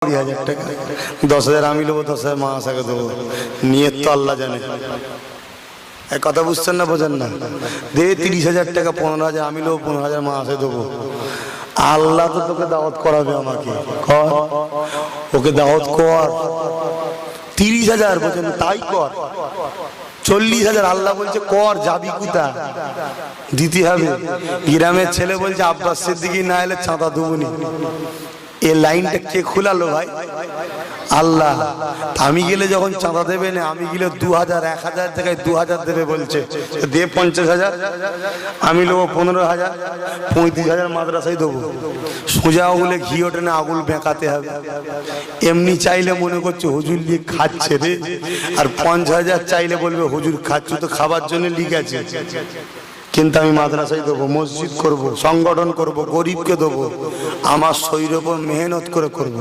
20,000 টাকা, 10,000 আমি নেবো, 10,000 মা আশাকে দেবো। নিয়ত তো আল্লাহ জানে। এক কথা বুঝছেন না, বোঝেন না? দে 30,000 টাকা, 15,000 আমি নেবো, 15,000 মা আশায় দেবো। আল্লাহ তো তোকে দাওয়াত করাবে, আমাকে কর, ওকে দাওয়াত কর। 30,000 বোঝেন, তাই কর। 40,000 আল্লাহ বলছে কর, যাবি কোথা? দিতে হবে। গ্রামের ছেলে বলছে আব্বাস সিদ্দিকী না এলে চাঁদা দেবনি। এই লাইনটা কে খুলালো ভাই? আল্লাহ। আমি গেলে যখন চাঁদা দেবে না, আমি গেলে 2,000, 1,000 জায়গায় 2,000 দেবে বলছে। দে 50,000, আমি নেবো 15,000, 35,000 মাদ্রাসায় দেবো। সোজা আগুলে ঘি ওঠে না, আগুল বেঁকাতে হবে। এমনি চাইলে মনে করছে হুজুর লিখ খাচ্ছে রে, আর 50,000 চাইলে বলবে হুজুর খাচ্ছ তো খাবার জন্য লিখেছে। কিন্তু আমি মাদ্রাসায় দেবো, মসজিদ করব, সংগঠন করব, গরিবকে দেবো, আমার শরীরের উপর মেহনত করে করব।